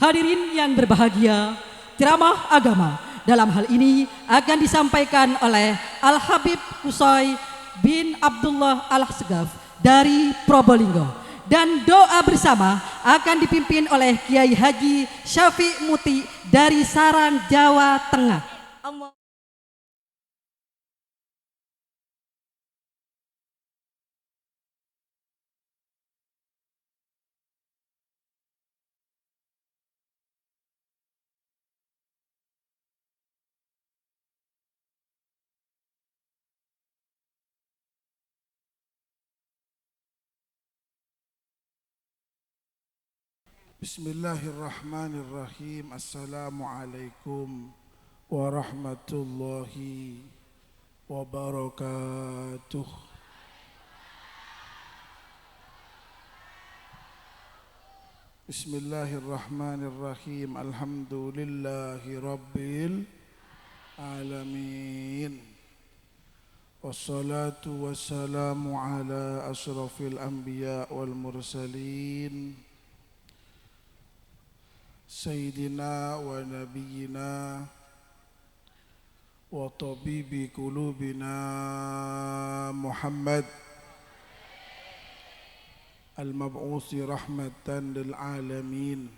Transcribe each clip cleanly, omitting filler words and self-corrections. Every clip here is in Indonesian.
Hadirin yang berbahagia, ceramah agama dalam hal ini akan disampaikan oleh Al-Habib Qusay bin Abdullah Al-Segaf dari Probolinggo, dan doa bersama akan dipimpin oleh Kiai Haji Syafiq Muti dari Sarang, Jawa Tengah. Bismillahirrahmanirrahim. Assalamualaikum warahmatullahi wabarakatuh. Bismillahirrahmanirrahim. Alhamdulillahi rabbil alamin. Wassalatu wassalamu ala asrafil anbiya wal mursalin, Sayyidina wa Nabiyyina wa tabibi qulubina Muhammad al-mab'uthi rahmatan lil alamin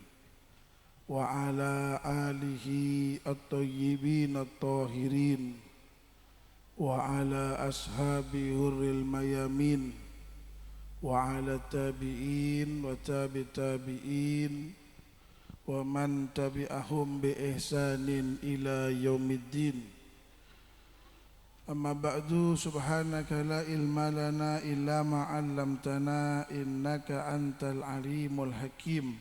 wa ala alihi at-tayyibin at-tahirin wa ala ashabi hurril mayamin wa ala tabi'in wa tabi'in wa man tabi'ahum bi ihsanin ila yaumiddin. Amma ba'du, subhanaka la ilma lana illa ma 'allamtana innaka antal alimul hakim.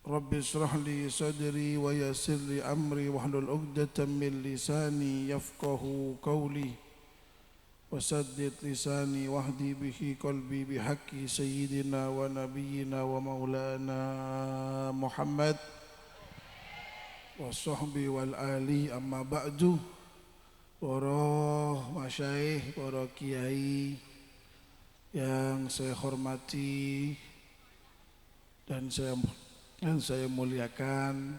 Rabbi ishrah li sadri wa yassir li amri wahlul 'uqdatam min lisani yafqahu qawli. Wasaddid lisani wahdi bihi qalbi bihaqqi sayyidina wa nabiyyina wa maulana Muhammad wa sahbi wal ali. Amma ba'du, para masyayikh, para kiai yang saya hormati dan saya muliakan,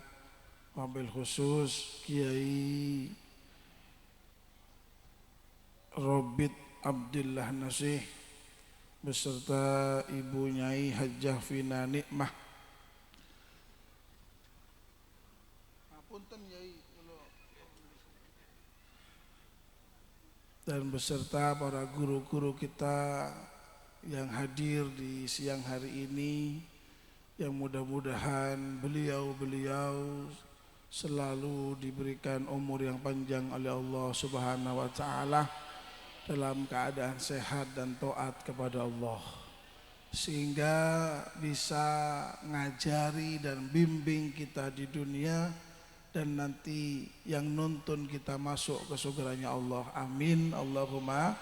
wabil khusus Kiai Robit Abdillah Nasih beserta Ibu Nyai Hajjah Fina Nikmah. Dan beserta para guru-guru kita yang hadir di siang hari ini, yang mudah-mudahan beliau-beliau selalu diberikan umur yang panjang oleh Allah Subhanahu wa Ta'ala dalam keadaan sehat dan taat kepada Allah, sehingga bisa ngajari dan bimbing kita di dunia dan nanti yang nuntun kita masuk ke surganya Allah. Amin Allahumma.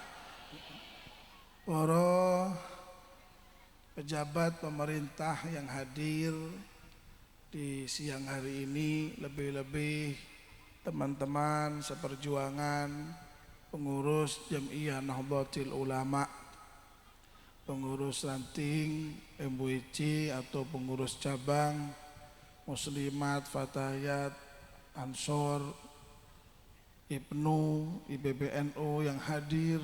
Para pejabat pemerintah yang hadir di siang hari ini, lebih-lebih teman-teman seperjuangan, pengurus Jam'iyah Nahdlatul Ulama, pengurus ranting MUIC atau pengurus cabang, muslimat, fatayat, ansor, Ibnu, IPBNU yang hadir,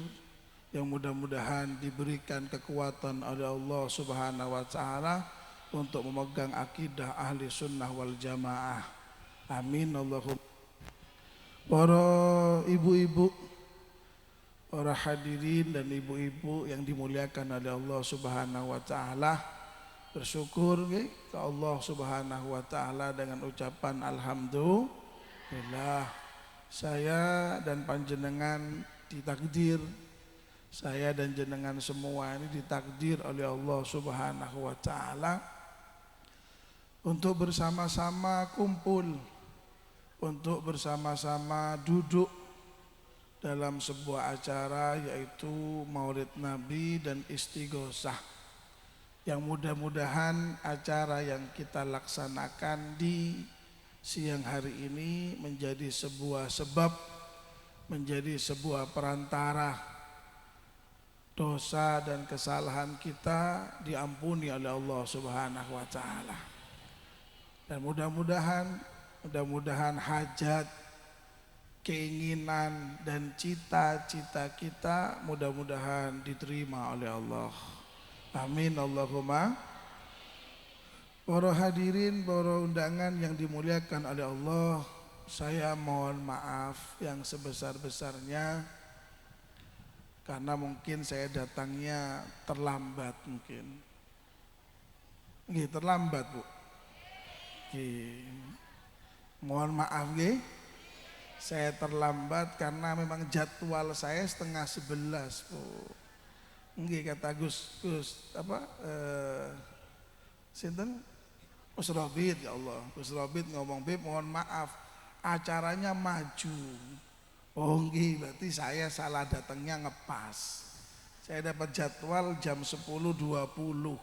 yang mudah-mudahan diberikan kekuatan oleh Allah Subhanahu wa Ta'ala untuk memegang akidah ahli sunnah wal jamaah. Amin Allahumma. Para ibu-ibu, para hadirin dan ibu-ibu yang dimuliakan oleh Allah Subhanahu wa Ta'ala, bersyukur ke Allah Subhanahu wa Ta'ala dengan ucapan alhamdulillah. Saya dan panjenengan ditakdir, saya dan jenengan semua ini ditakdir oleh Allah Subhanahu wa Ta'ala untuk bersama-sama kumpul, untuk bersama-sama duduk dalam sebuah acara, yaitu Maulid Nabi dan Istighosah, yang mudah-mudahan acara yang kita laksanakan di siang hari ini menjadi sebuah sebab, menjadi sebuah perantara dosa dan kesalahan kita diampuni oleh Allah Subhanahu wa Ta'ala. Dan mudah-mudahan hajat, keinginan dan cita-cita kita mudah-mudahan diterima oleh Allah. Amin Allahumma. Para hadirin, para undangan yang dimuliakan oleh Allah, saya mohon maaf yang sebesar-besarnya karena mungkin saya datangnya terlambat mungkin. Nggih, terlambat, Bu. Nggih. Mohon maaf nggih. Saya terlambat karena memang jadwal saya 10:30, Bu. Nggih, kata Gus sinten? Gus Robit, ya Allah. Gus Robit ngomong, "Beb, mohon maaf, acaranya maju." Oh nggih, berarti saya salah datangnya ngepas. Saya dapat jadwal jam 10.20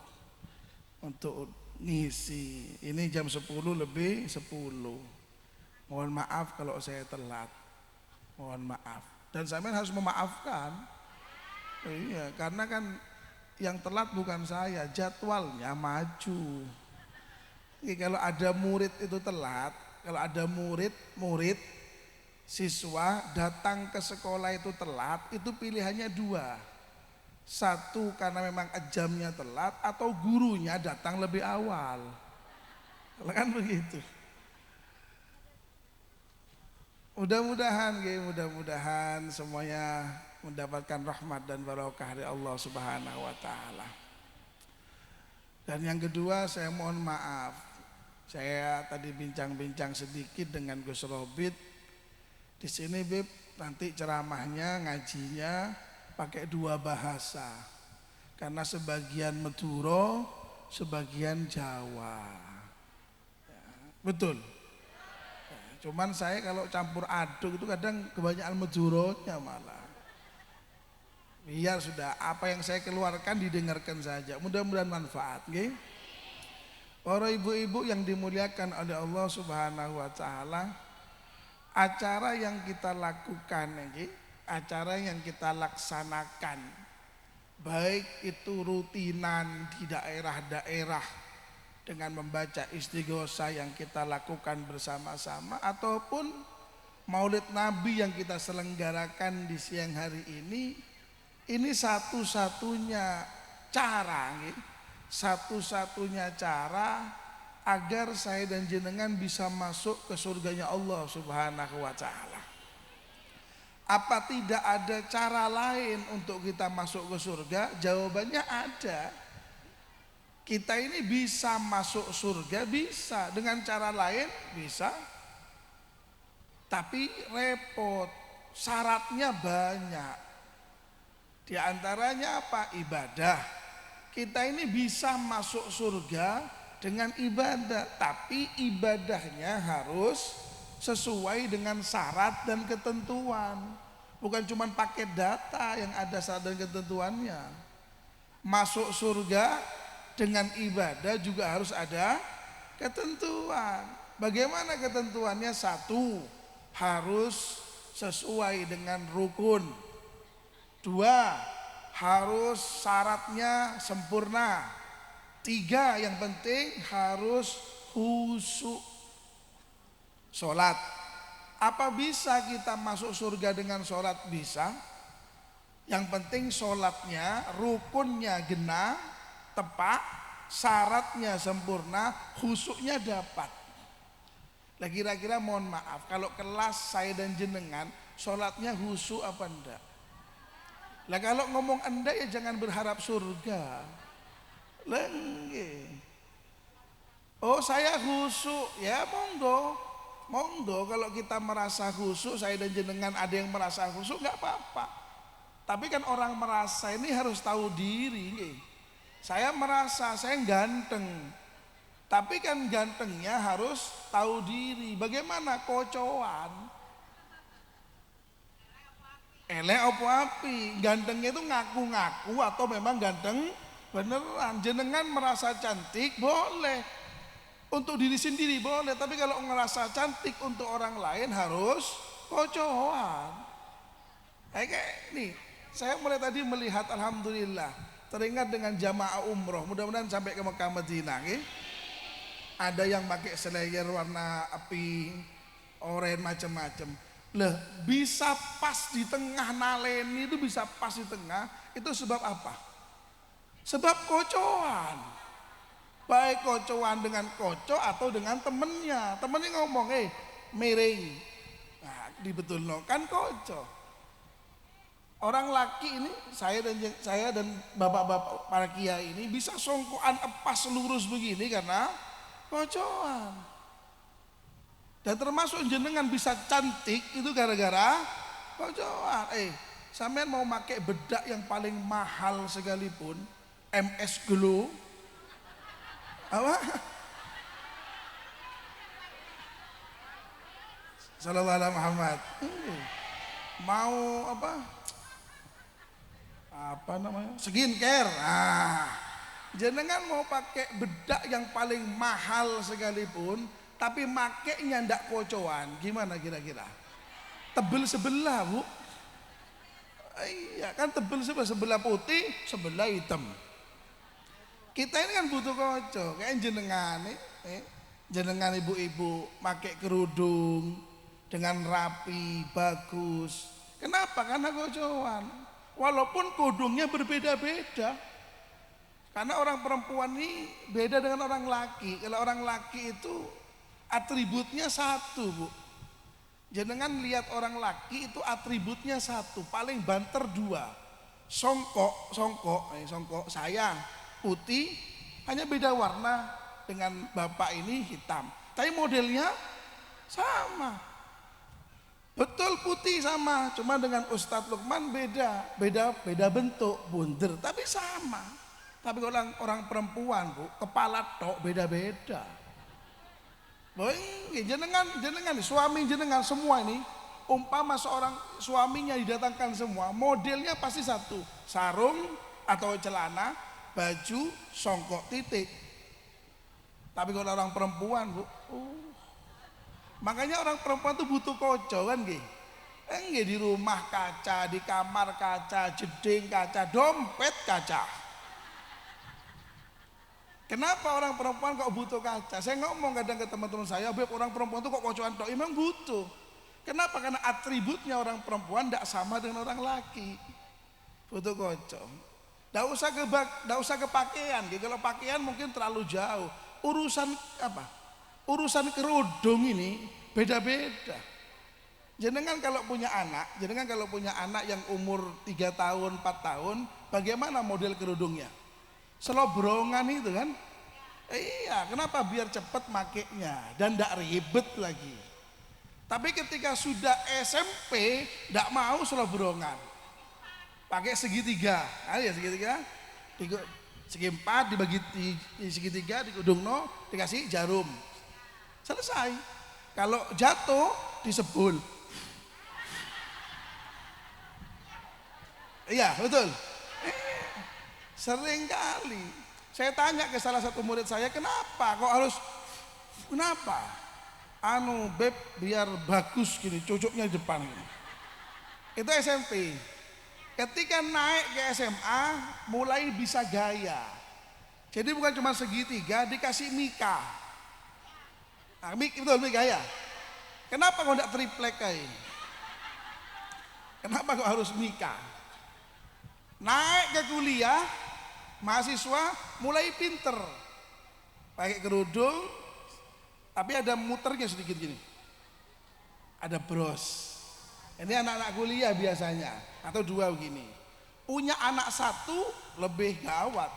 untuk ngisi. Ini jam 10:10. Mohon maaf kalau saya telat. Mohon maaf. Dan sampean harus memaafkan. Iya, karena kan yang telat bukan saya, jadwalnya maju. Kalau ada murid itu telat, kalau ada murid siswa datang ke sekolah itu telat, itu pilihannya dua. Satu, karena memang jamnya telat, atau gurunya datang lebih awal. Kan begitu. Mudah-mudahan semuanya mendapatkan rahmat dan barokah dari Allah Subhanahu wa taala. Dan yang kedua, saya mohon maaf. Saya tadi bincang-bincang sedikit dengan Gus Robit. Di sini, Bib, nanti ceramahnya, ngajinya pakai dua bahasa. Karena sebagian Madura, sebagian Jawa. Ya, betul. Ya, cuman saya kalau campur aduk itu kadang kebanyakan Maduranya malah. Biar sudah apa yang saya keluarkan didengarkan saja. Mudah-mudahan manfaat, nggih. Para ibu-ibu yang dimuliakan oleh Allah Subhanahu wa taala, acara yang kita lakukan nggih, acara yang kita laksanakan, baik itu rutinan di daerah-daerah dengan membaca istighosah yang kita lakukan bersama-sama, ataupun Maulid Nabi yang kita selenggarakan di siang hari ini satu-satunya cara, satu-satunya cara agar saya dan jenengan bisa masuk ke surganya Allah Subhanahu wa taala. Apa tidak ada cara lain untuk kita masuk ke surga? Jawabannya ada. Kita ini bisa masuk surga, bisa. Dengan cara lain bisa. Tapi repot, syaratnya banyak. Di antaranya apa? Ibadah. Kita ini bisa masuk surga dengan ibadah, tapi ibadahnya harus sesuai dengan syarat dan ketentuan. Bukan cuma pakai data yang ada syarat dan ketentuannya. Masuk surga dengan ibadah juga harus ada ketentuan. Bagaimana ketentuannya? Satu, harus sesuai dengan rukun. Dua, harus syaratnya sempurna. Tiga, yang penting harus khusyuk. Sholat. Apa bisa kita masuk surga dengan sholat? Bisa. Yang penting sholatnya, rukunnya genap, tepat, syaratnya sempurna, khusyuknya dapat. Nah, kira-kira mohon maaf, kalau kelas saya dan jenengan sholatnya khusyuk apa enggak? Lah kalau ngomong anda ya jangan berharap surga. Lengge. Oh saya khusyuk, ya monggo. Monggo kalau kita merasa khusyuk, saya dan jenengan ada yang merasa khusyuk nggak apa-apa. Tapi kan orang merasa ini harus tahu diri. Saya merasa saya ganteng. Tapi kan gantengnya harus tahu diri. Bagaimana kocoan? Elek apa api? Gantengnya itu ngaku-ngaku atau memang ganteng beneran? Jenengan merasa cantik boleh, untuk diri sendiri boleh, tapi kalau ngerasa cantik untuk orang lain harus kocoan. Kayak nih, saya mulai tadi melihat alhamdulillah teringat dengan jamaah umroh. Mudah-mudahan sampai ke Mekah Madinah. ada yang pakai slayer warna api, oranye macam-macam. Lah, bisa pas di tengah naleni itu bisa pas di tengah, itu sebab apa? Sebab kocoan. Baik kocoan dengan koco atau dengan temennya. Temennya ngomong, miring. Nah, dibetulno kan koco. Orang laki ini, saya dan bapak-bapak para kiai ini bisa songkokan epas lurus begini karena kocoan. Dan termasuk jenengan bisa cantik itu gara-gara kocoan. Sampean mau pakai bedak yang paling mahal sekalipun, MS Glow, apa? Sallallahu alaihi Muhammad. Mau apa namanya, skincare. Jenengan mau pakai bedak yang paling mahal sekalipun, tapi makainya ndak kocoan, gimana kira-kira? Tebel sebelah, Bu. Iya kan, tebel sebelah putih, sebelah hitam. Kita ini kan butuh koco, kayak jenengan jenengan ibu-ibu pakai kerudung dengan rapi, bagus. Kenapa? Karena kocoan. Walaupun kudungnya berbeda-beda. Karena orang perempuan ini beda dengan orang laki. Kalau orang laki itu atributnya satu, Bu. Jangan lihat orang laki itu atributnya satu, paling banter dua. Songkok saya putih, hanya beda warna dengan bapak ini hitam. Tapi modelnya sama. Betul putih sama, cuma dengan Ustadz Lukman beda bentuk, bunder, tapi sama. Tapi orang perempuan, Bu, kepala tok beda-beda. Jenengan suami jenengan semua ini, umpama seorang suaminya didatangkan semua, modelnya pasti satu, sarung atau celana, baju, songkok, titik. Tapi kalau orang perempuan, Bu, makanya orang perempuan tuh butuh koco kan nggih. Di rumah kaca, di kamar kaca, jeding kaca, dompet kaca. Kenapa orang perempuan kok butuh kaca? Saya ngomong kadang ke teman-teman saya, Beb, orang perempuan tuh kok kocoan tok? Emang butuh. Kenapa? Karena atributnya orang perempuan tidak sama dengan orang laki. Butuh koco. Tidak usah ke pakaian. Kalau pakaian mungkin terlalu jauh. Urusan apa? Urusan kerudung ini beda-beda. Jenengan kalau punya anak yang umur 3 tahun, 4 tahun, bagaimana model kerudungnya? Selobrongan itu kan? Iya, kenapa? Biar cepat makainya dan tidak ribet lagi. Tapi ketika sudah SMP, tidak mau selobrongan. Pakai segitiga, segitiga, segi 4 dibagi segitiga, dikudungno, dikasih jarum. Selesai. Kalau jatuh disebul. Iya betul. Sering kali saya tanya ke salah satu murid saya, kenapa Beb, biar bagus gini, cocoknya di depan gini. Itu SMP. Ketika naik ke SMA mulai bisa gaya. Jadi bukan cuma segitiga, dikasih mika. Betul mika ya. Kenapa kok tidak triplek kayak? Kenapa kok harus mika? Naik ke kuliah, mahasiswa mulai pinter, pakai kerudung, tapi ada muternya sedikit gini, ada bros. Ini anak-anak kuliah biasanya, atau 2 begini. Punya anak 1 lebih gawat.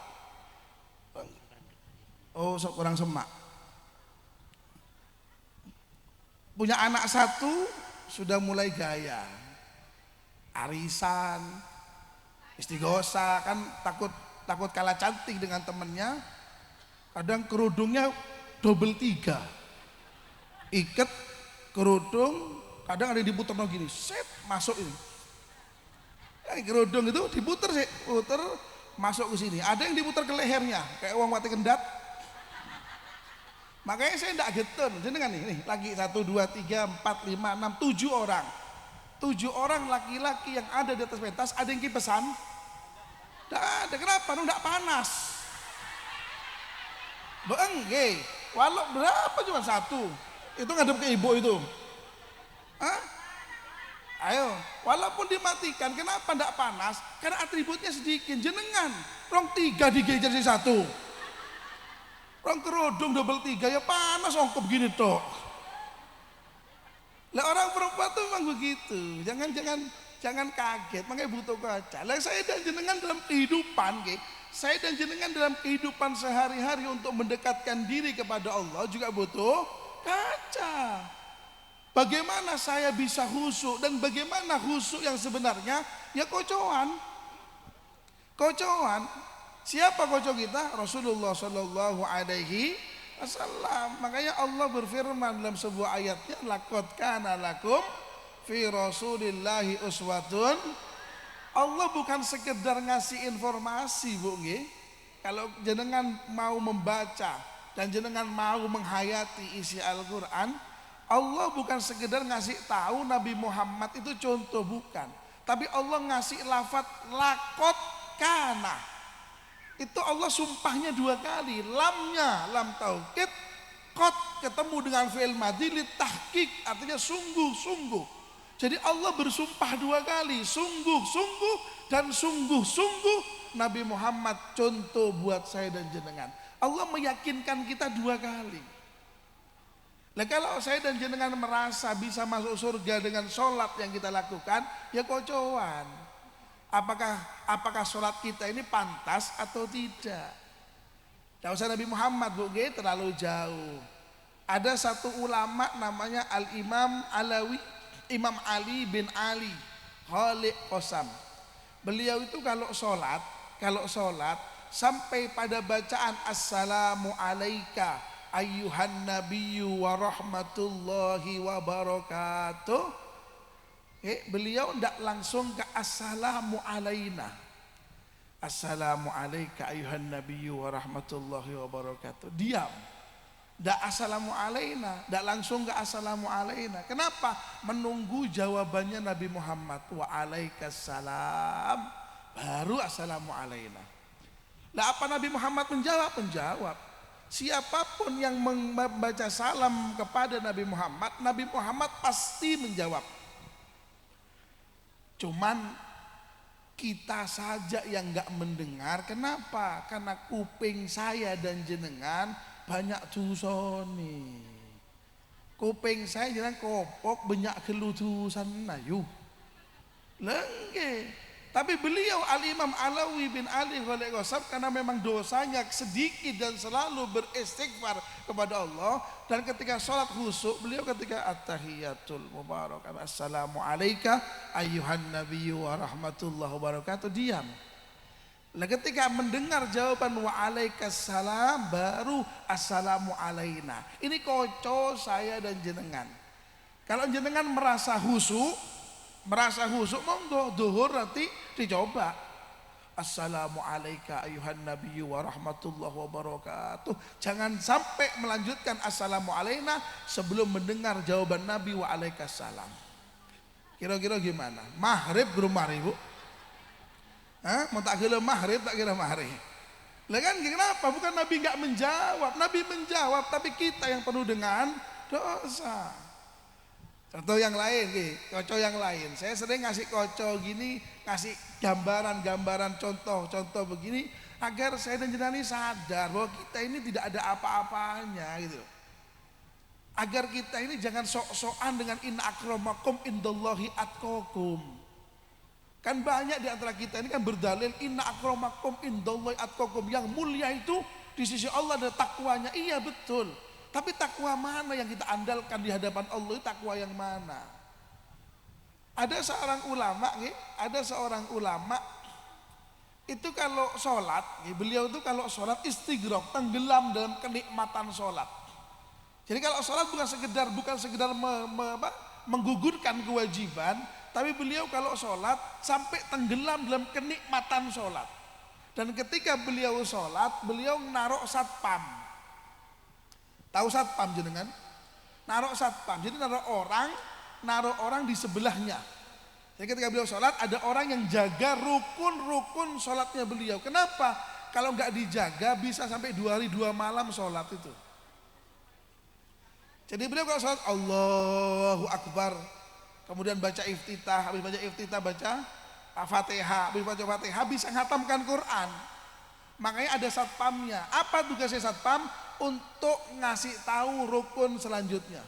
Oh, kurang semak. Punya anak 1 sudah mulai gaya, arisan, istighosa, kan takut kalah cantik dengan temennya. Kadang kerudungnya double 3, ikat kerudung, kadang ada yang diputer gini, set masuk ini. Kerudung itu diputer masuk ke sini. Ada yang diputer ke lehernya, kayak uang mati kendat. Makanya saya tidak geten. Jenengan nih, lagi 1, 2, 3, 4, 5, 6, 7 orang. 7 orang laki-laki yang ada di atas pentas, ada yang kipesan. Tidak ada, kenapa? Tidak panas. Bengge. Walau berapa cuma satu. Itu ngadep ke ibu itu. Hah? Ayo, walaupun dimatikan, kenapa tidak panas? Karena atributnya sedikit, jenengan. Rong 3 digejer si 1. Rong kerudung double 3 ya panas ongkop gini toh. Lah orang perempuan tuh memang begitu. Jangan kaget, makanya butuh kaca. Lah saya dan jenengan dalam kehidupan, saya dan jenengan dalam kehidupan sehari-hari untuk mendekatkan diri kepada Allah juga butuh kaca. Bagaimana saya bisa khusyuk dan bagaimana khusyuk yang sebenarnya? Ya kocoan. Siapa kocok kita? Rasulullah Shallallahu Alaihi Wasallam. Makanya Allah berfirman dalam sebuah ayatnya, laqad kana lakum fi Rasulillahi uswatun. Allah bukan sekedar ngasih informasi, Bu nggih. Kalau jenengan mau membaca dan jenengan mau menghayati isi Al-Qur'an, Allah bukan sekedar ngasih tahu Nabi Muhammad itu contoh, bukan. Tapi Allah ngasih lafaz laqad kana. Itu Allah sumpahnya 2 kali. Lamnya lam taukid, qad ketemu dengan fi'il madhi li tahqiq, artinya sungguh-sungguh. Jadi Allah bersumpah 2 kali, sungguh-sungguh dan sungguh-sungguh Nabi Muhammad contoh buat saya dan jenengan. Allah meyakinkan kita 2 kali. Nah kalau saya dan jenengan merasa bisa masuk surga dengan sholat yang kita lakukan, ya kocoan. Apakah sholat kita ini pantas atau tidak? Tidak usah Nabi Muhammad, Bu, terlalu jauh. Ada satu ulama namanya Imam Ali bin Ali Khaliq Qasam. Beliau itu kalau sholat sampai pada bacaan assalamu alaika ayyuhan nabiyyu wa rahmatullahi wa barakatuh, beliau tidak langsung ke assalamu alaina. Assalamu alaika ayyuhan nabiyyu wa rahmatullahi wa barakatuh. Diam. Tidak assalamu alaina, tidak langsung ke assalamu alaina. Kenapa? Menunggu jawabannya Nabi Muhammad, wa alaikassalam, baru assalamu alaina. Lah apa Nabi Muhammad menjawab? Siapapun yang membaca salam kepada Nabi Muhammad pasti menjawab. Cuman kita saja yang nggak mendengar. Kenapa? Karena kuping saya dan jenengan banyak dosa nih. Kuping saya jenengan kopok banyak geludusan nayu. Lengge. Tapi beliau Al-Imam Alawi bin Ali Khaliq Qasam, karena memang dosanya sedikit dan selalu beristighfar kepada Allah, dan ketika sholat khusyuk beliau ketika at-tahiyatul mubarakatuh assalamu alaika ayyuhan nabiyyu wa rahmatullahi wa barakatuh, diam. Nah ketika mendengar jawaban wa alaikassalam baru assalamu alaina. Ini koco saya dan jenengan. Kalau jenengan merasa khusyuk monggo duhur nanti dicoba. Assalamu alaika ayuhan nabiyyu wa rahmatullahi wa barakatuh. Jangan sampai melanjutkan assalamu alaina sebelum mendengar jawaban Nabi wa alaikassalam. Kira-kira gimana? Maghrib guru maghrib, Bu? Mau tak kira maghrib, tak kira maghrib. Lah kan kenapa? Bukan Nabi enggak menjawab. Nabi menjawab, tapi kita yang penuh dengan dosa. Contoh yang lain, kocok yang lain. Saya sering ngasih kocok gini, ngasih gambaran-gambaran contoh-contoh begini, agar saya dan jenengan ini sadar bahwa kita ini tidak ada apa-apanya gitu. Agar kita ini jangan sok-sokan dengan inna akramakum indallahi atqakum. Kan banyak di antara kita ini kan berdalil inna akramakum indallahi atqakum. Yang mulia itu di sisi Allah ada takwanya. Iya betul. Tapi takwa mana yang kita andalkan di hadapan Allah, itu takwa yang mana? Ada seorang ulama itu kalau sholat, beliau itu kalau sholat istighraq, tenggelam dalam kenikmatan sholat. Jadi kalau sholat bukan sekedar menggugurkan kewajiban, tapi beliau kalau sholat sampai tenggelam dalam kenikmatan sholat. Dan ketika beliau sholat, beliau naruh satpam. Tahu satpam jenengan? Naruh satpam. Jadi naruh orang di sebelahnya. Jadi ketika beliau sholat ada orang yang jaga rukun-rukun sholatnya beliau. Kenapa? Kalau nggak dijaga bisa sampai 2 hari 2 malam sholat itu. Jadi beliau kalau sholat Allahu Akbar, kemudian baca iftitah, habis baca iftitah baca Fatihah, habis baca Fatihah bisa ngatamkan Quran. Makanya ada satpamnya. Apa tugasnya satpam? Untuk ngasih tahu rukun selanjutnya.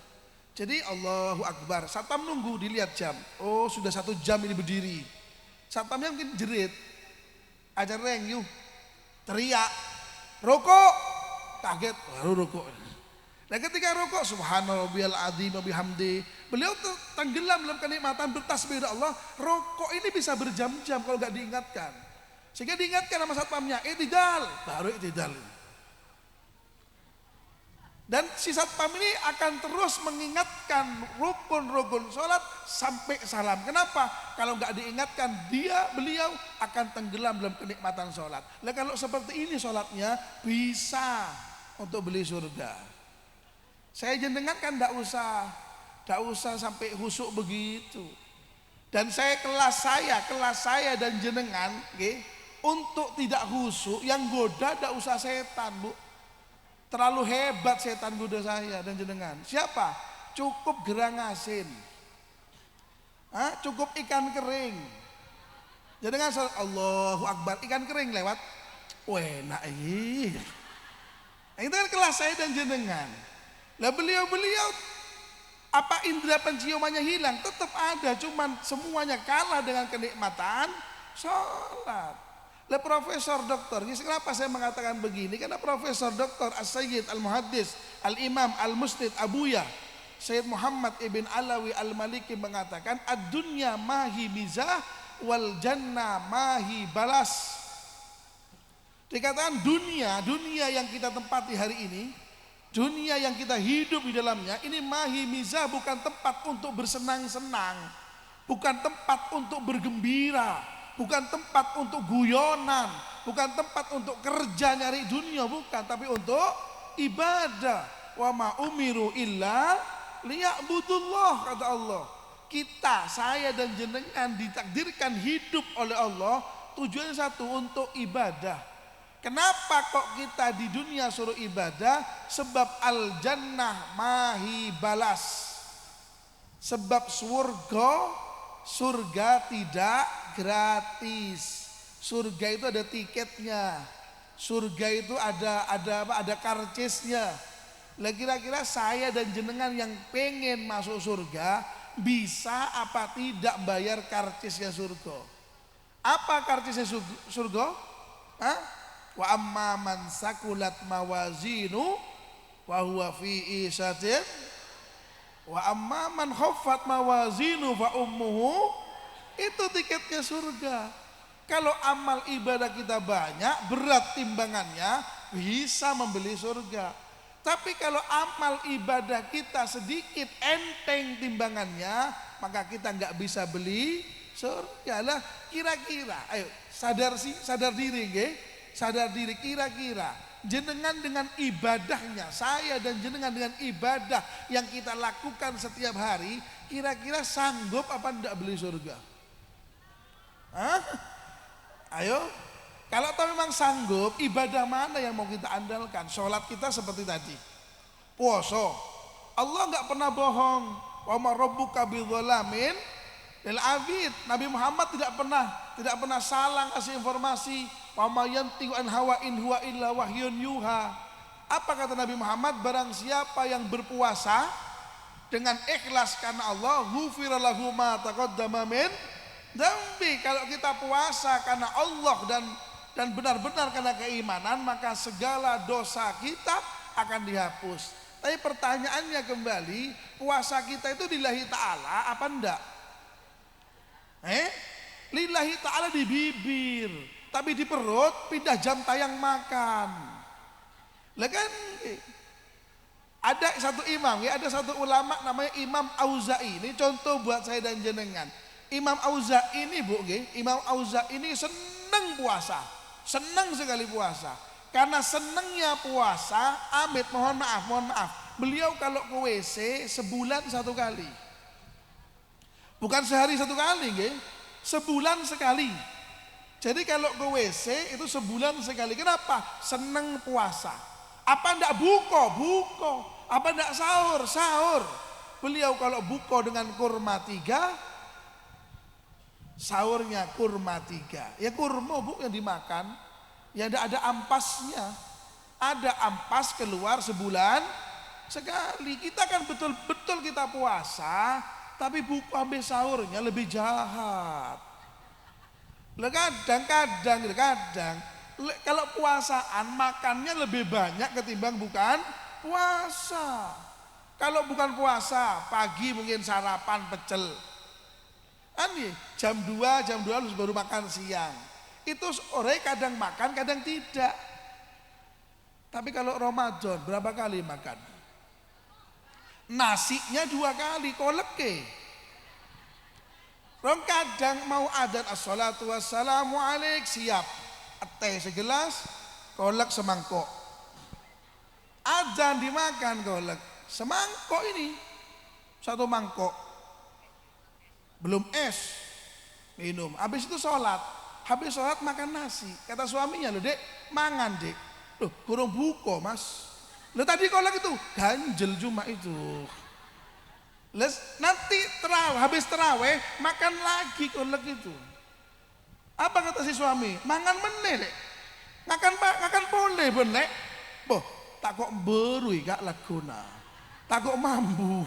Jadi Allahu Akbar, satpam nunggu, dilihat jam. Oh sudah 1 jam ini berdiri. Satpamnya mungkin jerit, ajar reng yuk, teriak, rokok, kaget, baru rokok. Nah ketika rokok, subhanarabbiyal azim wa bihamdi, beliau tuh tenggelam dalam kenikmatan bertasbih kepada Allah. Rokok ini bisa berjam-jam kalau nggak diingatkan. Sehingga diingatkan sama satpamnya, i'tidal, baru i'tidal. Dan si satpam ini akan terus mengingatkan rukun-rukun sholat sampai salam. Kenapa? Kalau nggak diingatkan, beliau akan tenggelam dalam kenikmatan sholat. Nah kalau seperti ini sholatnya bisa untuk beli surga. Saya jenengan kan nggak usah sampai husuk begitu. Dan kelas saya dan jenengan, untuk tidak husuk, yang goda nggak usah setan, Bu. Terlalu hebat setan goda saya dan jenengan. Siapa? Cukup gerang asin, cukup ikan kering. Jenengan Allahu Akbar, ikan kering lewat, enak ini. Itu kan kelas saya dan jenengan. Lah beliau apa indera penciumannya hilang? Tetap ada, cuman semuanya kalah dengan kenikmatan sholat. Lah Profesor Doktor, kenapa saya mengatakan begini? Karena Profesor Doktor As-Sayyid Al-Muhaddis Al-Imam Al-Musnid Abuya Sayyid Muhammad Ibn Alawi Al-Maliki mengatakan ad-dunya mahi mizah wal jannah mahi balas. Dikatakan dunia yang kita tempati hari ini, dunia yang kita hidup di dalamnya, ini mahi mizah, bukan tempat untuk bersenang-senang, bukan tempat untuk bergembira, bukan tempat untuk guyonan, bukan tempat untuk kerja nyari dunia, bukan, tapi untuk ibadah. Wa ma umiru illa liya'budullah, kata Allah. Saya dan jenengan ditakdirkan hidup oleh Allah, tujuannya satu, untuk ibadah. Kenapa kok kita di dunia suruh ibadah? Sebab al-jannah mahi balas. Sebab surga tidak gratis. Surga itu ada tiketnya. Surga itu ada karcisnya. Lah kira-kira saya dan jenengan yang pengen masuk surga bisa apa tidak bayar karcisnya surga? Apa karcisnya surga? Wa amma man sakulat mawazinu wa huwa fi isyatin wa amma man khaffat mawazinu fa ummuhu, itu tiketnya surga. Kalau amal ibadah kita banyak, berat timbangannya, bisa membeli surga. Tapi kalau amal ibadah kita sedikit, enteng timbangannya, maka kita nggak bisa beli surga. Lah kira-kira, ayo sadar diri, sadar diri, kira-kira jenengan dengan ibadahnya, saya dan jenengan dengan ibadah yang kita lakukan setiap hari, kira-kira sanggup apa enggak beli surga? Ayo, kalau tahu memang sanggup, ibadah mana yang mau kita andalkan? Sholat kita seperti tadi, puasa, Allah nggak pernah bohong. Wa ma rabbuka bidzalamin lil abid. Nabi Muhammad tidak pernah salah kasih informasi. Wa ma yantiqu an hawa in huwa illa wahyun yuha. Apa kata Nabi Muhammad? Barang siapa yang berpuasa dengan ikhlas karena Allah, ghufira lahu ma taqaddama min dzambi. Kalau kita puasa karena Allah dan benar-benar karena keimanan, maka segala dosa kita akan dihapus. Tapi pertanyaannya kembali, puasa kita itu lillahi ta'ala apa enggak? Lillahi ta'ala di bibir, tapi di perut pindah jam tayang makan. Lah kan ada satu imam, ada satu ulama namanya Imam Auza'i. Ini contoh buat saya dan jenengan. Imam Auza'i ini, Bu, Imam Auza'i ini senang puasa. Senang sekali puasa. Karena senangnya puasa, mohon maaf. Beliau kalau ke WC sebulan 1 kali. Bukan sehari 1 kali, sebulan sekali. Jadi kalau ke WC itu sebulan sekali. Kenapa? Senang puasa. Apa ndak buko? Apa enggak sahur? Sahur. Beliau kalau buka dengan kurma 3, sahurnya kurma 3. Ya kurma Bu yang dimakan. Ya ada ampasnya. Ada ampas keluar sebulan sekali. Kita kan betul-betul kita puasa, tapi buku ambil sahurnya lebih jahat. Kadang kalau puasaan makannya lebih banyak ketimbang bukan puasa. Kalau bukan puasa, pagi mungkin sarapan pecel. Jam 2 harus baru makan siang. Itu sore kadang makan, kadang tidak. Tapi kalau Ramadan berapa kali makan? Nasinya 2 kali, koleke. Kadang mau adzan assalatu wassalamu alaik, siap. Teh segelas, kolek semangkok. Adzan dimakan kolek. Semangkok ini. 1 mangkok. Belum es. Minum. Habis itu sholat. Habis sholat makan nasi. Kata suaminya, loh Dek, mangan Dek. Loh kurang buko Mas. Loh tadi kolek itu. Ganjel cuma itu. Nanti habis terawih makan lagi kolek itu. Apa kata si suami? Mangan meneh Dek. Makan boleh benek. Boh, tak kok berui gak laguna. Tak kok mambu.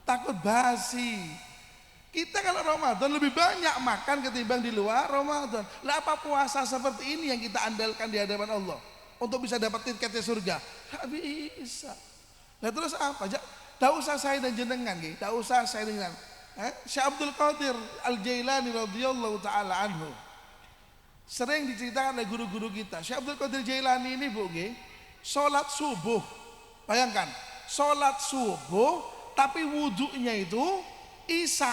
Takut basi. Kita kalau Ramadan lebih banyak makan ketimbang di luar Ramadan. Lah apa puasa seperti ini yang kita andalkan di hadapan Allah untuk bisa dapat tiketnya surga? Gak bisa. Nah terus apa? Tak usah saya dan jenengan, tak usah saya dengan Syekh Abdul Qadir Al-Jailani radhiyallahu taala anhu. Sering diceritakan oleh guru-guru kita. Syekh Abdul Qadir Jailani ini Bu, sholat subuh. Bayangkan, sholat subuh tapi wudhunya itu isya.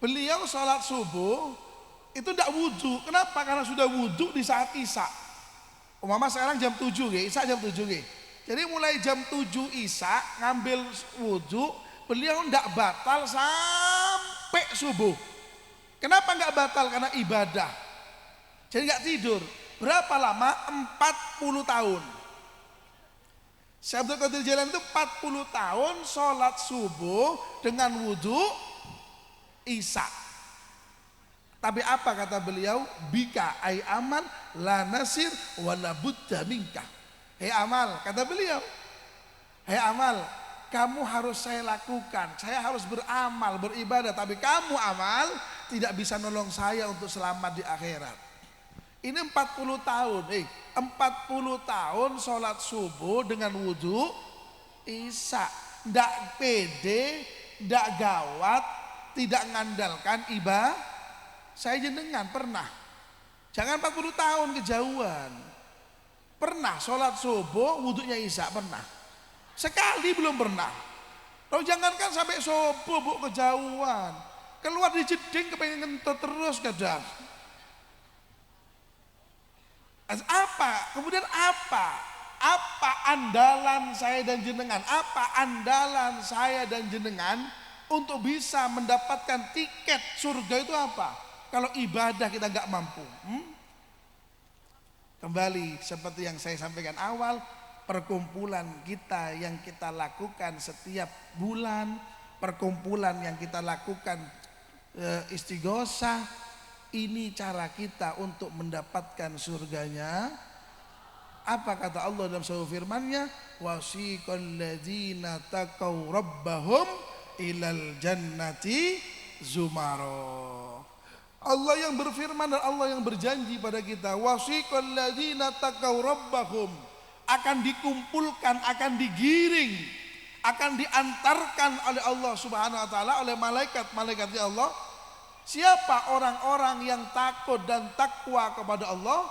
Beliau sholat subuh itu tidak wudhu. Kenapa? Karena sudah wudhu di saat isya. Umpama sekarang jam 7 isya jam 7 Jadi mulai jam 7 isya ngambil wudhu, beliau tidak batal sampai subuh. Kenapa nggak batal? Karena ibadah. Jadi nggak tidur. Berapa lama? 40 tahun. Syekh Abdul Qadir Jailani itu 40 tahun sholat subuh dengan wudhu isya. Tapi apa kata beliau? Bika ay amal la nasir wa la budda minka. Hei amal, kata beliau. Hei amal, kamu harus saya lakukan. Saya harus beramal, beribadah. Tapi kamu amal tidak bisa nolong saya untuk selamat di akhirat. Ini 40 tahun. 40 tahun sholat subuh dengan wudhu isya. Ndak pede, ndak gawat, tidak ngandalkan ibadah. Saya jenengan pernah. Jangan 40 tahun kejauhan. Pernah sholat subuh wudhunya isya, pernah. Sekali belum pernah. Loh jangankan sampai subuh Bu, kejauhan. Keluar di jeding kepengen ngentut terus kadang. Apa? Kemudian apa? Apa andalan saya dan jenengan? Apa andalan saya dan jenengan untuk bisa mendapatkan tiket surga itu apa? Kalau ibadah kita nggak mampu. Kembali seperti yang saya sampaikan awal, perkumpulan kita yang kita lakukan setiap bulan, perkumpulan yang kita lakukan istighosah, ini cara kita untuk mendapatkan surganya. Apa kata Allah dalam satu firman-Nya? Wasiqal ladzina taqaw rabbahum ilal jannati zumara. Allah yang berfirman dan Allah yang berjanji pada kita, wasiqal ladzina taqaw rabbahum, akan dikumpulkan, akan digiring, akan diantarkan oleh Allah Subhanahu wa taala, oleh malaikat-malaikatnya Allah. Siapa orang-orang yang takut dan takwa kepada Allah?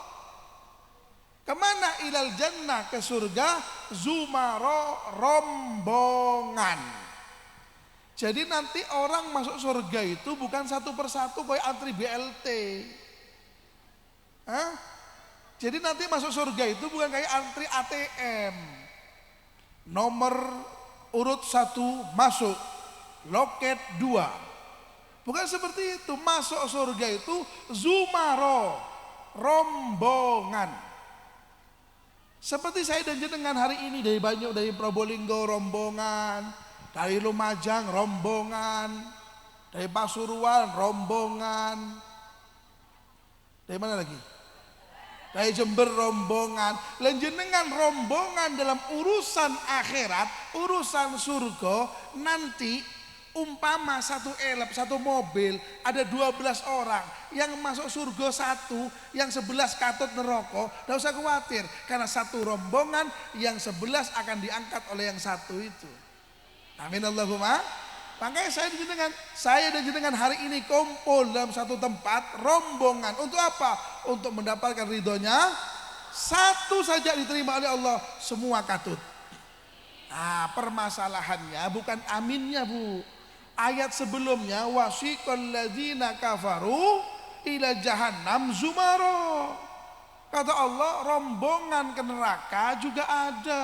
Kemana? Ilal jannah, ke surga. Zumaro, rombongan. Jadi nanti orang masuk surga itu bukan satu persatu kayak antri BLT. Jadi nanti masuk surga itu bukan kayak antri ATM. Nomor urut 1 masuk, loket 2. Bukan seperti itu. Masuk surga itu zumaro, rombongan. Seperti saya dan jenengan hari ini dari Probolinggo rombongan, dari Lumajang rombongan, dari Pasuruan rombongan, dari mana lagi? Dari Jember rombongan. Lan jenengan rombongan dalam urusan akhirat, urusan surga, nanti umpama satu mobil ada 12 orang, yang masuk surga satu, yang 11 katut neraka. Tidak usah khawatir, karena satu rombongan yang 11 akan diangkat oleh yang satu itu. Amin Allahumma. Makanya saya dan jenengan hari ini kumpul dalam satu tempat rombongan. Untuk apa? Untuk mendapatkan ridhonya. Satu saja diterima oleh Allah, semua katut. Nah, permasalahannya bukan aminnya, Bu. Ayat sebelumnya, wasiqal ladzina kafaru ila jahannam zumaro. Kata Allah, rombongan ke neraka juga ada.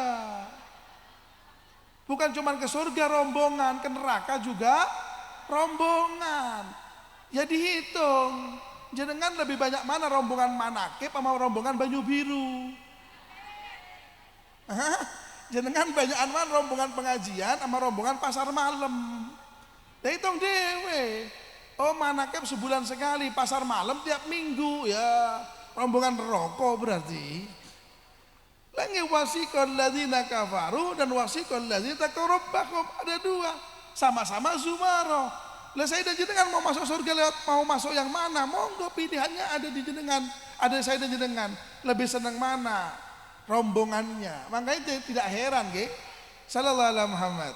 Bukan cuma ke surga rombongan, ke neraka juga rombongan. Ya dihitung, jenengan lebih banyak mana rombongan manakib sama rombongan Banyu Biru? Jenengan banyakan mana rombongan pengajian sama rombongan pasar malam? Ya hitung dewe. Oh manakib sebulan sekali, pasar malam tiap minggu, ya rombongan rokok berarti. Lagi wasiqal ladzina kafaru dan wasiqal ladzina taqarrabakum, ada dua, sama-sama zumaro. Lah saya dan jenengan mau masuk surga lewat mau masuk yang mana? Monggo, pilihannya ada di jenengan. Ada saya dan jenengan. Lebih senang mana? Rombongannya. Makanya tidak heran nggih. Sallallahu alaihi Muhammad.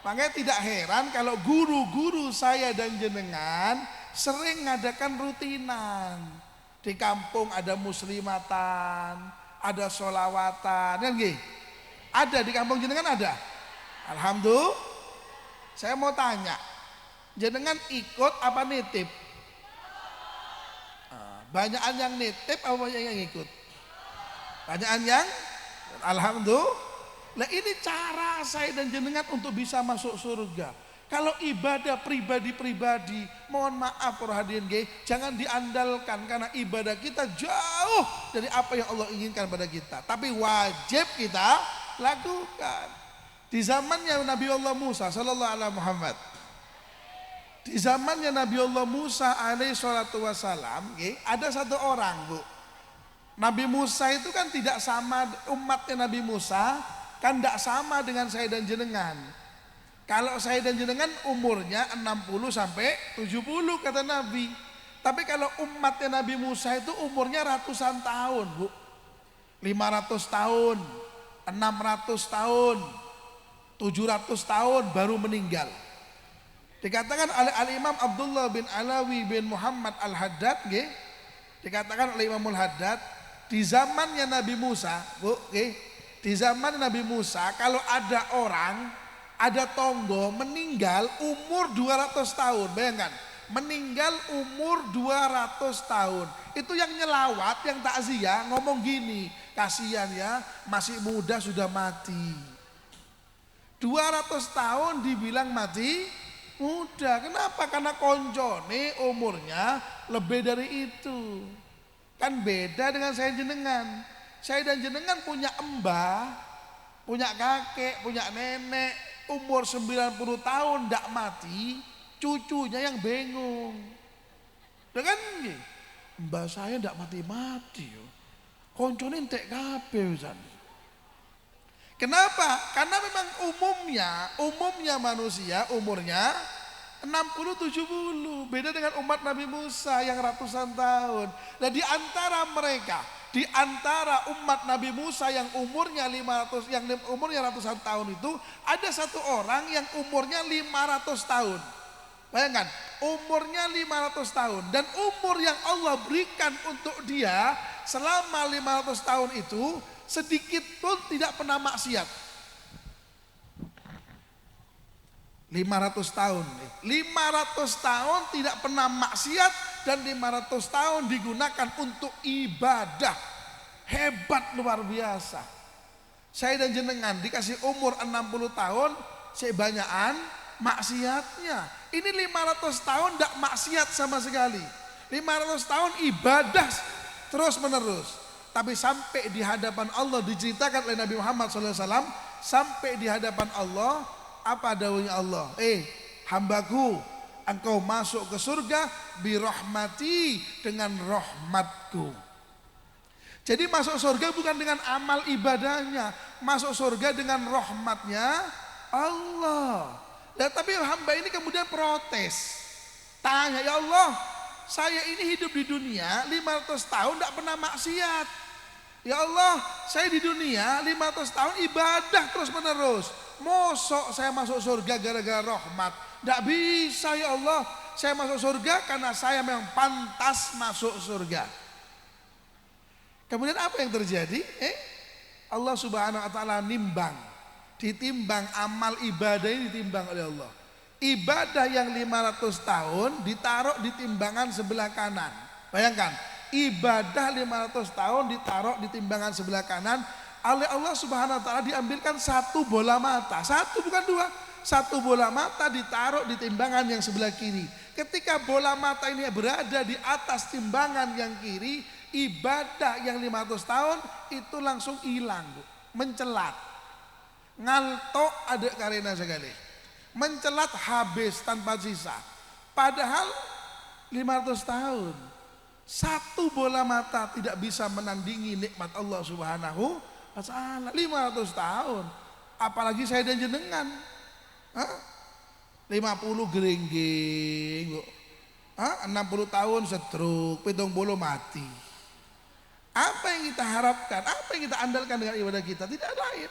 Makanya tidak heran kalau guru-guru saya dan jenengan sering ngadakan rutinan. Di kampung ada muslimatan, ada sholawatan, kan nggih? Ada di kampung jenengan ada? Alhamdulillah. Saya mau tanya, jenengan ikut apa nitip? Banyakan yang nitip apa banyak yang ikut? Banyakan yang alhamdulillah. Nah ini cara saya dan jenengan untuk bisa masuk surga. Kalau ibadah pribadi-pribadi, mohon maaf para hadirin nggih, jangan diandalkan karena ibadah kita jauh dari apa yang Allah inginkan pada kita. Tapi wajib kita lakukan. Di zamannya Nabi Allah Musa sallallahu alaihi Muhammad. Di zamannya Nabi Allah Musa alaihi salatu wasalam, ada satu orang, Bu. Nabi Musa itu kan tidak sama, umatnya Nabi Musa kan tidak sama dengan saya dan jenengan. Kalau saya dan jenengan umurnya 60 sampai 70 kata Nabi. Tapi kalau umatnya Nabi Musa itu umurnya ratusan tahun, Bu. 500 tahun, 600 tahun, 700 tahun baru meninggal. Dikatakan oleh Al-Imam Abdullah bin Alawi bin Muhammad Al-Haddad, dikatakan oleh Imam Al-Haddad, di zamannya Nabi Musa, Bu, di zaman Nabi Musa kalau ada orang, ada tonggo meninggal umur 200 tahun, bayangkan, meninggal umur 200 tahun. Itu yang nyelawat, yang takziah ngomong gini, kasihan ya, masih muda sudah mati. 200 tahun dibilang mati muda. Kenapa? Karena koncone umurnya lebih dari itu. Kan beda dengan saya jenengan. Saya dan jenengan punya mbah, punya kakek, punya nenek, umur 90 tahun ndak mati, cucunya yang bingung. Dengan mbah saya ndak mati-mati yo. Koncone entek kabeh pisan. Kenapa? Karena memang umumnya manusia umurnya 60-70, beda dengan umat Nabi Musa yang ratusan tahun. Nah di antara mereka, di antara umat Nabi Musa yang umurnya 500, yang umurnya ratusan tahun itu, ada satu orang yang umurnya 500 tahun. Bayangkan, umurnya 500 tahun dan umur yang Allah berikan untuk dia selama 500 tahun itu sedikit pun tidak pernah maksiat. 500 tahun 500 tahun tidak pernah maksiat dan 500 tahun digunakan untuk ibadah. Hebat, luar biasa. Saya dan jenengan dikasih umur 60 tahun sebanyakan maksiatnya. Ini 500 tahun tidak maksiat sama sekali. 500 tahun ibadah terus menerus. tapi sampai di hadapan Allah diceritakan oleh Nabi Muhammad SAW, sampai di hadapan Allah, apa dawuhnya Allah? Hambaku, engkau masuk ke surga birahmati, dengan rahmatku. Jadi masuk surga bukan dengan amal ibadahnya, masuk surga dengan rahmatnya Allah. Nah, tapi hamba ini kemudian protes. Tanya, ya Allah, saya ini hidup di dunia 500 tahun tidak pernah maksiat. Ya Allah, saya di dunia 500 tahun ibadah terus menerus. Mosok saya masuk surga gara-gara rahmat? Tidak bisa ya Allah. Saya masuk surga karena saya memang pantas masuk surga. Kemudian apa yang terjadi? Allah Subhanahu wa taala nimbang. Ditimbang amal ibadah ini, ditimbang oleh Allah. Ibadah yang 500 tahun ditaruh di timbangan sebelah kanan. Bayangkan, ibadah 500 tahun ditaruh di timbangan sebelah kanan. Oleh Allah Subhanahu wa taala diambilkan satu bola mata. Satu bukan dua. Satu bola mata ditaruh di timbangan yang sebelah kiri. Ketika bola mata ini berada di atas timbangan yang kiri, ibadah yang 500 tahun itu langsung hilang, mencelat. Ngaltok ada karena sekali. Mencelat habis tanpa sisa. Padahal 500 tahun. Satu bola mata tidak bisa menandingi nikmat Allah Subhanahu wa taala. 500 tahun. Apalagi saya dan jenengan. 50 geringging. 60 tahun stroke, 70 mati. Apa yang kita harapkan? Apa yang kita andalkan dengan ibadah kita? Tidak lain.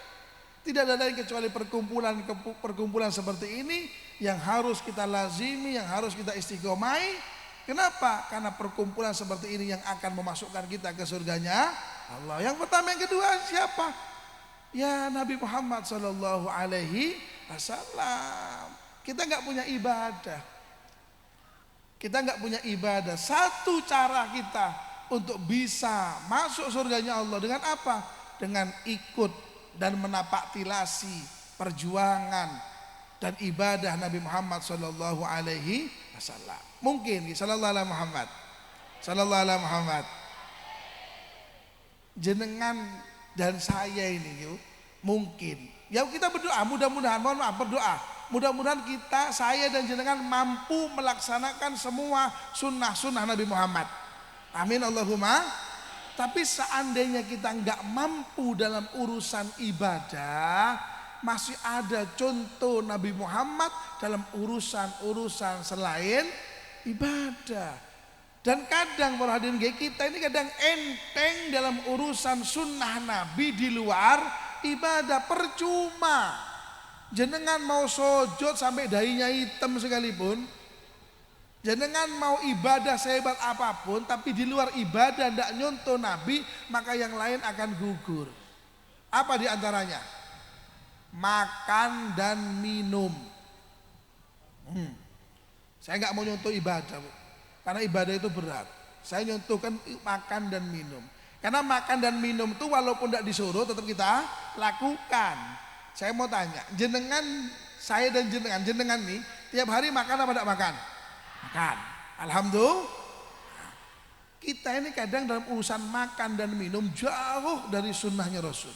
Tidak ada lain kecuali perkumpulan seperti ini yang harus kita lazimi, yang harus kita istiqomai. Kenapa? Karena perkumpulan seperti ini yang akan memasukkan kita ke surganya Allah. Yang pertama, yang kedua siapa? Ya Nabi Muhammad Sallallahu Alaihi Wasallam. Kita nggak punya ibadah. Kita nggak punya ibadah. Satu cara kita untuk bisa masuk surganya Allah dengan apa? Dengan ikut dan menapak tilasi perjuangan dan ibadah Nabi Muhammad Sallallahu Alaihi Wasallam. Mungkin Sallallahu Alaihi Muhammad, Sallallahu Alaihi Muhammad. Jenengan dan saya ini yuk, mungkin. Ya kita berdoa, mudah-mudahan, mohon maaf berdoa. Mudah-mudahan kita, saya dan jenengan mampu melaksanakan semua sunnah-sunnah Nabi Muhammad. Amin Allahumma. Tapi seandainya kita nggak mampu dalam urusan ibadah, masih ada contoh Nabi Muhammad dalam urusan-urusan selain ibadah. Dan kadang para hadirin kita ini kadang enteng dalam urusan sunnah Nabi di luar ibadah. Percuma. Jenengan mau sujud sampai dahinya hitam sekalipun, jenengan mau ibadah sehebat apapun, tapi di luar ibadah tidak nyontoh Nabi, maka yang lain akan gugur. Apa di antaranya? Makan dan minum. Saya nggak mau nyontoh ibadah, Bu, karena ibadah itu berat. Saya nyontohkan makan dan minum. Karena makan dan minum itu walaupun tidak disuruh tetap kita lakukan. Saya mau tanya, jenengan, saya dan jenengan nih tiap hari makan apa tidak makan? Makan. Alhamdulillah. Kita ini kadang dalam urusan makan dan minum jauh dari sunnahnya Rasul.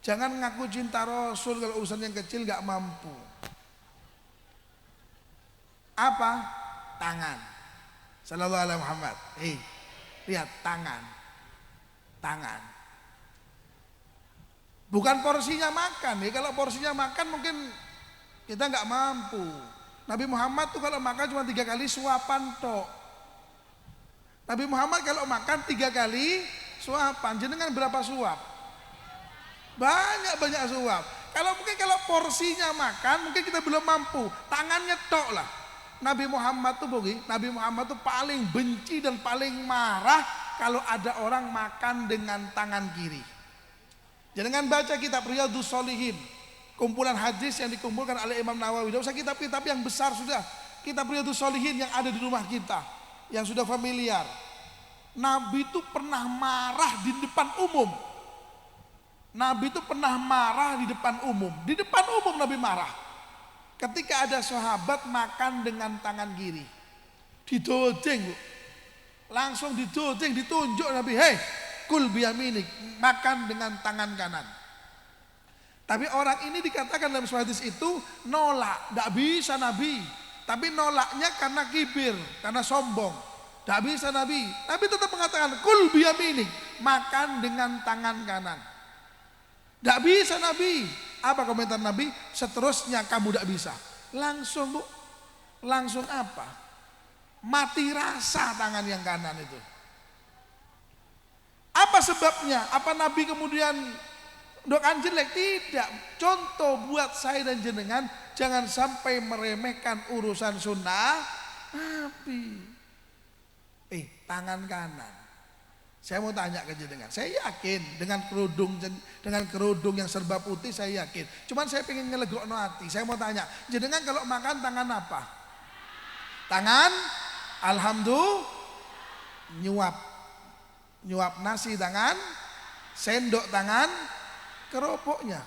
Jangan ngaku cinta Rasul kalau urusan yang kecil gak mampu. Apa? Tangan. Sallallahu alaihi Muhammad. Lihat tangan. Tangan. Bukan porsinya makan ya. Kalau porsinya makan mungkin kita gak mampu. Nabi Muhammad tuh kalau makan cuma 3 kali suapan tok. Nabi Muhammad kalau makan 3 kali suapan. Jenengan berapa suap? Banyak suap. Kalau porsinya makan mungkin kita belum mampu. Tangannya tok lah. Nabi Muhammad tuh paling benci dan paling marah kalau ada orang makan dengan tangan kiri. Jenengan baca kitab Riyadhus Shalihin, kumpulan hadis yang dikumpulkan oleh Imam Nawawi. Tidak usah kitab-kitab yang besar, sudah kitab Riyadhus Shalihin yang ada di rumah kita, yang sudah familiar. Nabi itu pernah marah di depan umum. Nabi itu pernah marah di depan umum. Di depan umum Nabi marah. Ketika ada sahabat makan dengan tangan kiri. Didodeng, Bu. Langsung didodeng, ditunjuk Nabi, "Hei, kul biyaminik, makan dengan tangan kanan. Tapi orang ini dikatakan dalam hadis itu nolak, tidak bisa Nabi. Tapi nolaknya karena kibir, karena sombong. Tidak bisa Nabi, tapi tetap mengatakan kul biyaminik, makan dengan tangan kanan. Tidak bisa Nabi. Apa komentar Nabi? Seterusnya kamu tidak bisa. Langsung Bu, langsung apa? Mati rasa tangan yang kanan itu. Apa sebabnya? Apa Nabi kemudian doakan jelek? Tidak. Contoh buat saya dan jenengan, jangan sampai meremehkan urusan sunnah Nabi. Tangan kanan. Saya mau tanya ke jenengan. Saya yakin dengan kerudung yang serba putih saya yakin. Cuman saya pengen ngelegokno hati. Saya mau tanya, jenengan kalau makan tangan apa? Tangan alhamdulillah nyuap nasi tangan, sendok tangan, keropoknya.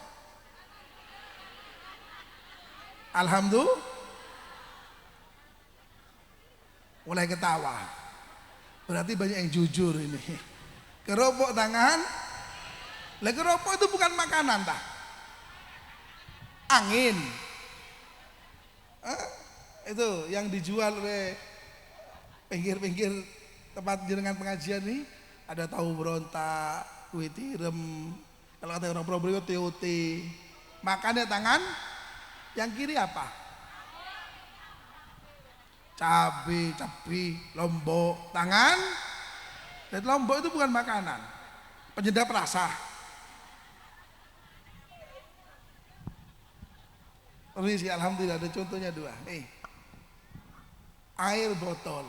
Alhamdulillah. Mulai ketawa. Berarti banyak yang jujur ini. Keropok tangan. Lah keropok itu bukan makanan tah. Angin. Itu yang dijual oleh pinggir-pinggir tempat jenengan pengajian nih, ada tahu berontak, kue tirem, kalau kata orang Probolinggo TOT. Makannya tangan, yang kiri apa? Cabai, lombok, tangan. Dan lombok itu bukan makanan, penyedap rasa. Permisi, alhamdulillah ada contohnya dua. Nih, air botol.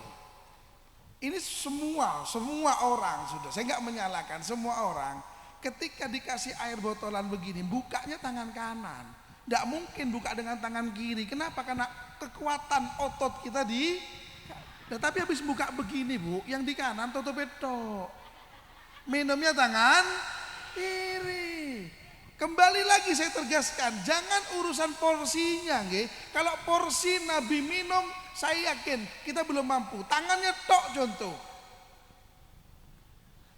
Ini semua orang sudah. Saya nggak menyalahkan semua orang. Ketika dikasih air botolan begini, bukanya tangan kanan. Nggak mungkin buka dengan tangan kiri. Kenapa? Karena kekuatan otot kita di. Nah, tapi habis buka begini Bu, yang di kanan tutup betok. Minumnya tangan kiri. Kembali lagi saya tegaskan, jangan urusan porsinya, nggih. Kalau porsi Nabi minum, saya yakin kita belum mampu. Tangannya tok contoh.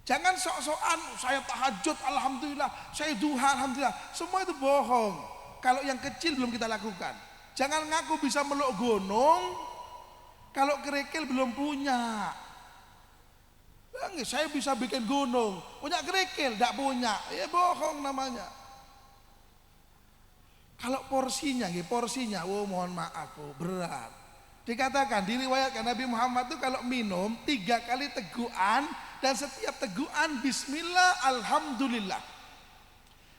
Jangan sok-sokan saya tahajud alhamdulillah, saya duha alhamdulillah. Semua itu bohong. Kalau yang kecil belum kita lakukan. Jangan ngaku bisa meluk gunung kalau kerikil belum punya. Saya bisa bikin gunung, punya kerikil tidak punya. Ya bohong namanya. Kalau porsinya, mohon maaf, berat. Dikatakan, diriwayatkan Nabi Muhammad itu kalau minum 3 kali tegukan dan setiap tegukan Bismillah, Alhamdulillah.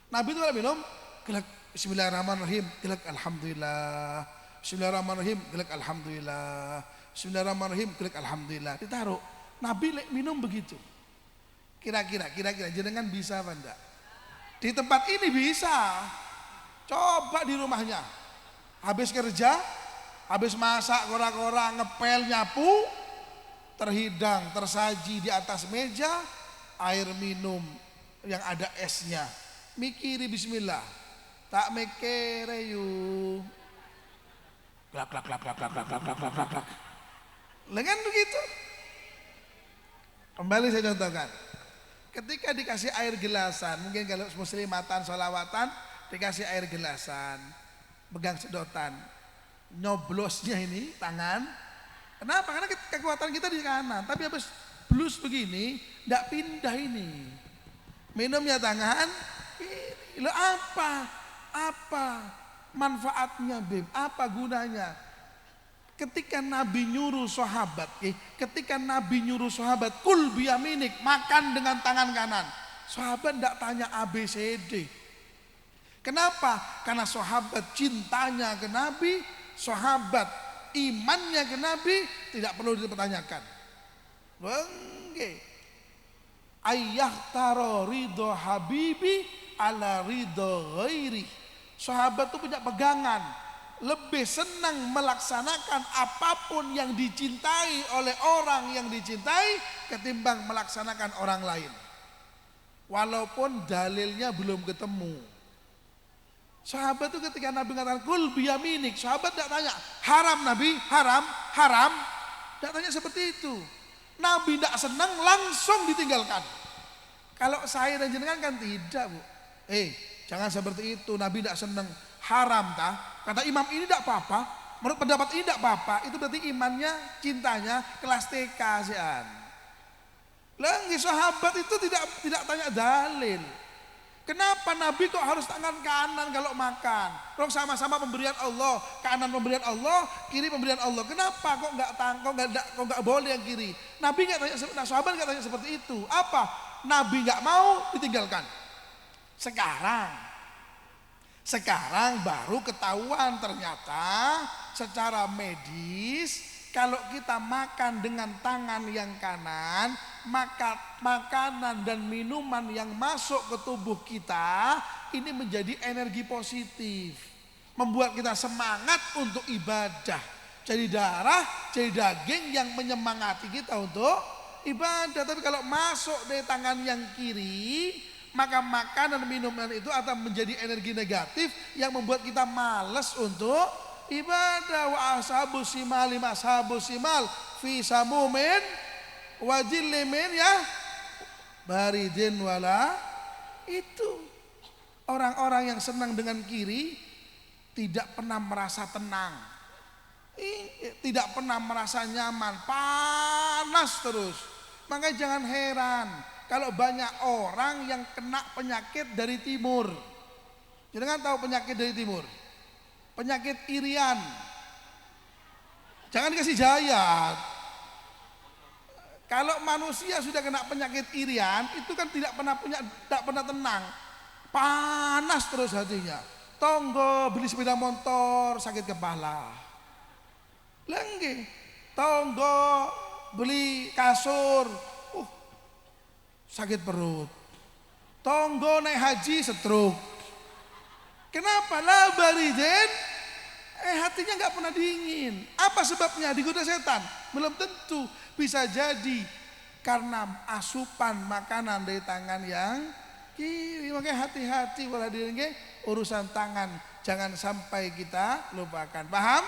Nabi itu kalau minum, gelak Bismillahirrahmanirrahim, gelak Alhamdulillah. Bismillahirrahmanirrahim, gelak Alhamdulillah. Bismillahirrahmanirrahim, gelak Alhamdulillah. Ditaruh. Nabi minum begitu. Kira-kira jenengan bisa apa enggak? Di tempat ini bisa. Coba di rumahnya, habis kerja, habis masak, kora-kora, ngepel, nyapu, terhidang, tersaji di atas meja, air minum yang ada esnya. Mikiri bismillah, tak mikire yuk. Klak. Lengan begitu. Kembali saya contohkan. Ketika dikasih air gelasan, mungkin kalau muslimatan, sholawatan, dikasih air gelasan, pegang sedotan, nyoblosnya ini tangan. Kenapa? Karena kekuatan kita di kanan. Tapi habis blus begini, tidak pindah ini. Minumnya tangan, lo apa manfaatnya Bim? Apa gunanya? Ketika Nabi nyuruh sahabat, kul biyaminik, makan dengan tangan kanan. Sahabat tidak tanya ABCD. Kenapa? Karena sahabat cintanya ke Nabi, sahabat imannya ke Nabi tidak perlu dipertanyakan. Ayah taro ridho habibi ala ridho ghairi. Sahabat itu punya pegangan, lebih senang melaksanakan apapun yang dicintai oleh orang yang dicintai ketimbang melaksanakan orang lain. Walaupun dalilnya belum ketemu. Sahabat itu ketika Nabi mengatakan kul biyaminik, sahabat tidak tanya haram Nabi, haram. Tidak tanya seperti itu. Nabi tidak senang, langsung ditinggalkan. Kalau saya dan jenengan kan tidak, Bu. Jangan seperti itu. Nabi tidak senang. Haram tah? Kata imam ini tidak apa-apa. Menurut pendapat ini tidak apa-apa. Itu berarti imannya, cintanya kelas TK sean. Lagi sahabat itu tidak tanya dalil. Kenapa Nabi kok harus tangan kanan kalau makan? Kalau sama-sama pemberian Allah, kanan pemberian Allah, kiri pemberian Allah. Kenapa kok nggak boleh yang kiri? Nabi nggak tanya, sahabat nggak tanya seperti itu. Apa? Nabi nggak mau ditinggalkan. Sekarang baru ketahuan ternyata secara medis kalau kita makan dengan tangan yang kanan, maka makanan dan minuman yang masuk ke tubuh kita ini menjadi energi positif, membuat kita semangat untuk ibadah. Jadi darah, jadi daging yang menyemangati kita untuk ibadah. Tapi kalau masuk dari tangan yang kiri, maka makanan dan minuman itu akan menjadi energi negatif yang membuat kita malas untuk ibadah. Wa ashabus simal lima ashabus simal fi samumin wajilimin ya baridin wala. Itu orang-orang yang senang dengan kiri tidak pernah merasa tenang, tidak pernah merasa nyaman, panas terus. Makanya jangan heran kalau banyak orang yang kena penyakit dari timur. Jangan tahu penyakit dari timur, penyakit irian. Jangan dikasih jayat. Kalau manusia sudah kena penyakit irian, itu kan tidak pernah tenang, panas terus hatinya. Tonggo beli sepeda motor sakit kepala, lengge. Tonggo beli kasur, sakit perut. Tonggo naik haji stroke. Kenapa? Lah baridin, hatinya nggak pernah dingin. Apa sebabnya? Digoda setan? Belum tentu. Bisa jadi karena asupan makanan dari tangan yang kiri. Makanya hati-hati wala diri, urusan tangan jangan sampai kita lupakan. Paham?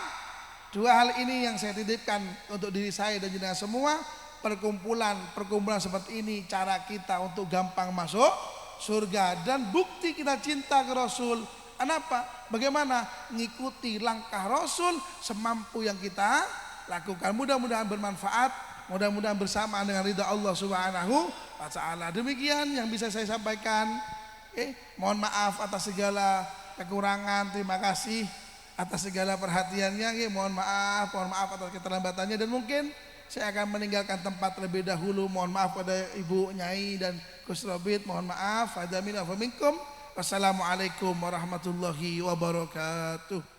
Dua hal ini yang saya titipkan untuk diri saya dan jenengan semua. Perkumpulan seperti ini cara kita untuk gampang masuk surga dan bukti kita cinta ke Rasul. Kenapa? Bagaimana? Ngikuti langkah Rasul semampu yang kita lakukan. Mudah-mudahan bermanfaat. Mudah-mudahan bersamaan dengan ridha Allah Subhanahu wa ta'ala. Demikian yang bisa saya sampaikan. Mohon maaf atas segala kekurangan. Terima kasih atas segala perhatiannya. Mohon maaf atas keterlambatannya. Dan mungkin saya akan meninggalkan tempat terlebih dahulu. Mohon maaf pada Ibu Nyai dan Gus Robit. Mohon maaf. Hada minna wa minkum. Wassalamualaikum warahmatullahi wabarakatuh.